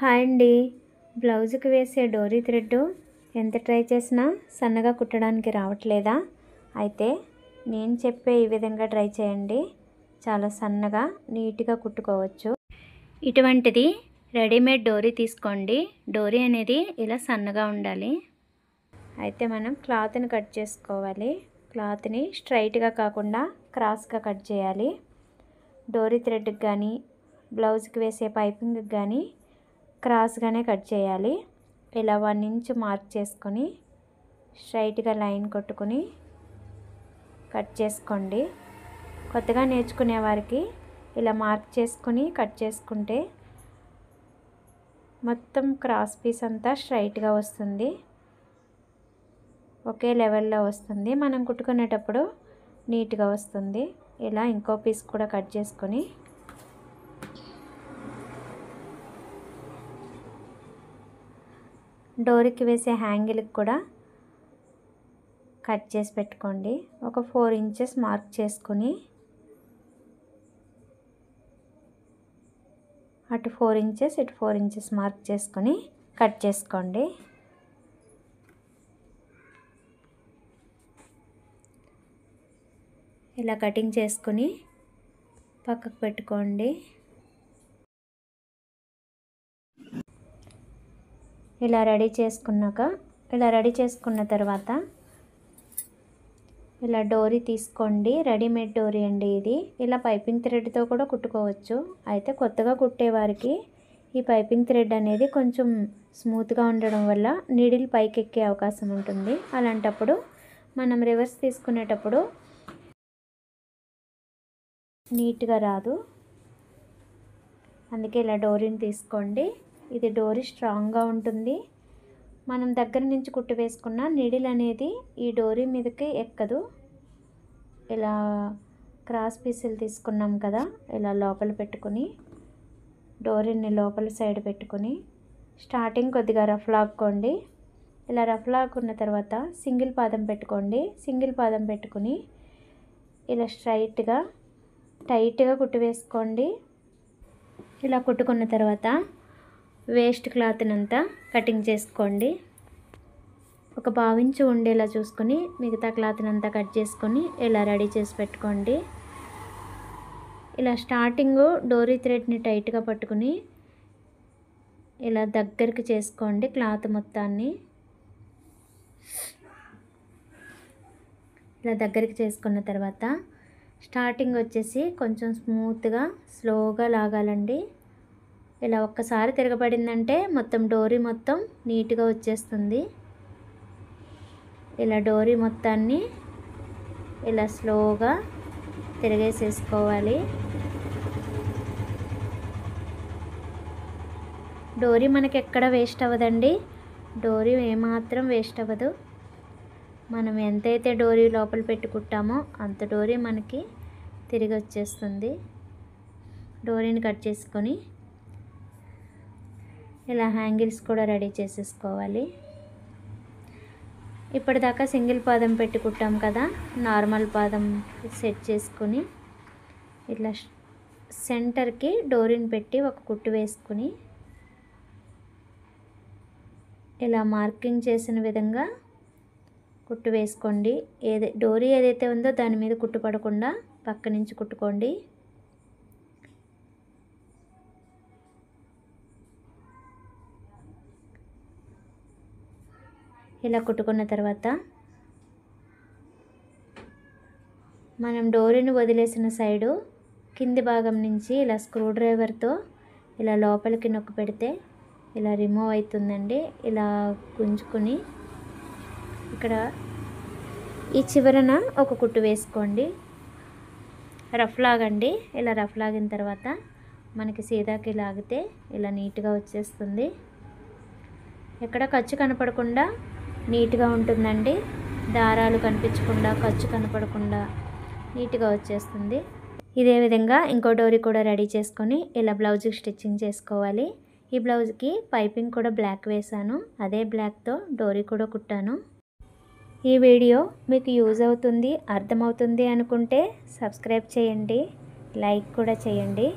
Hi అండి. బ్లౌజ్కి వేసే డోరీ థ్రెడ్ ఎంత ట్రై చేసినా సన్నగా కుట్టడానికి రావట్లేదా? అయితే నేను చెప్పే ఈ విధంగా ట్రై చేయండి. చాలా సన్నగా నీట్గా కుట్టుకోవచ్చు. ఇటువంటిది రెడీమేడ్ డోరీ తీసుకోండి. డోరీ అనేది ఇలా సన్నగా ఉండాలి. అయితే మనం క్లాత్ని కట్ చేసుకోవాలి. క్లాత్ని స్ట్రైట్గా కాకుండా క్రాస్గా కట్ చేయాలి. డోరీ థ్రెడ్కి కానీ బ్లౌజ్కి వేసే పైపింగ్కి కానీ క్రాస్గానే కట్ చేయాలి. ఇలా 1 ఇంచ్ మార్క్ చేసుకొని స్ట్రైట్గా లైన్ కొట్టుకొని కట్ చేసుకోండి. కొత్తగా నేర్చుకునే వారికి ఇలా మార్క్ చేసుకొని కట్ చేసుకుంటే మొత్తం క్రాస్ పీస్ అంతా స్ట్రైట్గా వస్తుంది, ఒకే లెవెల్లో వస్తుంది. మనం కుట్టుకునేటప్పుడు నీట్గా వస్తుంది. ఇలా ఇంకో పీస్ కూడా కట్ చేసుకొని డోరీకి వేసే హ్యాంగిల్కి కూడా కట్ చేసి పెట్టుకోండి. ఒక 4 ఇంచెస్ మార్క్ చేసుకొని అటు 4 ఇంచెస్ ఇటు 4 ఇంచెస్ మార్క్ చేసుకొని కట్ చేసుకోండి. ఇలా కటింగ్ చేసుకొని పక్కకు పెట్టుకోండి. ఇలా రెడీ చేసుకున్న తర్వాత ఇలా డోరీ తీసుకోండి. రెడీమేడ్ డోరీ అండి ఇది. ఇలా పైపింగ్ థ్రెడ్తో కూడా కుట్టుకోవచ్చు. అయితే కొత్తగా కుట్టేవారికి ఈ పైపింగ్ థ్రెడ్ అనేది కొంచెం స్మూత్గా ఉండడం వల్ల నీడిల్ పైకి ఎక్కే అవకాశం ఉంటుంది. అలాంటప్పుడు మనం రివర్స్ తీసుకునేటప్పుడు నీట్గా రాదు. అందుకే ఇలా డోరీని తీసుకోండి. ఇది డోరీ స్ట్రాంగ్గా ఉంటుంది. మనం దగ్గర నుంచి కుట్టు వేసుకున్న నీడిల్ అనేది ఈ డోరీ మీదకి ఎక్కదు. ఇలా క్రాస్ పీసులు తీసుకున్నాం కదా, ఇలా లోపల పెట్టుకొని డోరీని లోపల సైడ్ పెట్టుకొని స్టార్టింగ్ కొద్దిగా రఫ్ లాక్కోండి. ఇలా రఫ్ లాక్కున్న తర్వాత సింగిల్ పాదం పెట్టుకోండి. సింగిల్ పాదం పెట్టుకుని ఇలా స్ట్రైట్గా టైట్గా కుట్టు వేసుకోండి. ఇలా కుట్టుకున్న తర్వాత వేస్ట్ క్లాత్ని అంతా కటింగ్ చేసుకోండి. ఒక 1/2 ఇంచు ఉండేలా చూసుకొని మిగతా క్లాత్ని అంతా కట్ చేసుకొని ఇలా రెడీ చేసి పెట్టుకోండి. ఇలా స్టార్టింగ్ డోరీ థ్రెడ్ని టైట్గా పట్టుకుని ఇలా దగ్గరికి చేసుకోండి క్లాత్ మొత్తాన్ని. ఇలా దగ్గరికి చేసుకున్న తర్వాత స్టార్టింగ్ వచ్చేసి కొంచెం స్మూత్గా స్లోగా లాగాలండి. ఇలా ఒక్కసారి తిరగబడిందంటే మొత్తం డోరీ మొత్తం నీట్గా వచ్చేస్తుంది. ఇలా డోరీ మొత్తాన్ని ఇలా స్లోగా తిరగేసేసుకోవాలి. డోరీ మనకి ఎక్కడ వేస్ట్ అవ్వదండి. డోరీ ఏమాత్రం వేస్ట్ అవ్వదు. మనం ఎంతైతే డోరీ లోపల పెట్టుకుంటామో అంత డోరీ మనకి తిరిగి వచ్చేస్తుంది. డోరీని కట్ చేసుకొని ఇలా హ్యాంగిల్స్ కూడా రెడీ చేసేసుకోవాలి. ఇప్పటిదాకా సింగిల్ పాదం పెట్టుకుంటాం కదా, నార్మల్ పాదం సెట్ చేసుకుని ఇట్లా సెంటర్కి డోరీని పెట్టి ఒక కుట్టు వేసుకుని ఇలా మార్కింగ్ చేసిన విధంగా కుట్టు వేసుకోండి. డోరీ ఏదైతే ఉందో దాని మీద కుట్టు పడకుండా పక్క నుంచి కుట్టుకోండి. ఇలా కుట్టుకున్న తర్వాత మనం డోరీని వదిలేసిన సైడు కింది భాగం నుంచి ఇలా స్క్రూ డ్రైవర్తో ఇలా లోపలికి నొక్కి పెడితే ఇలా రిమూవ్ అవుతుందండి. ఇలా గుంజుకుని ఇక్కడ ఈ చివరన ఒక కుట్టు వేసుకోండి. రఫ్ లాగండి. ఇలా రఫ్ లాగిన తర్వాత మనకి సీదాకి లాగితే ఇలా నీట్గా వచ్చేస్తుంది. ఎక్కడ ఖర్చు కనపడకుండా నీట్గా ఉంటుందండి. దారాలు కనిపించకుండా ఖర్చు కనపడకుండా నీట్గా వచ్చేస్తుంది. ఇదే విధంగా ఇంకో డోరీ కూడా రెడీ చేసుకొని ఇలా బ్లౌజ్కి స్టిచ్చింగ్ చేసుకోవాలి. ఈ బ్లౌజ్కి పైపింగ్ కూడా బ్లాక్ వేసాను. అదే బ్లాక్తో డోరీ కూడా కుట్టాను. ఈ వీడియో మీకు యూజ్ అవుతుంది, అర్థమవుతుంది అనుకుంటే సబ్స్క్రైబ్ చేయండి, లైక్ కూడా చేయండి.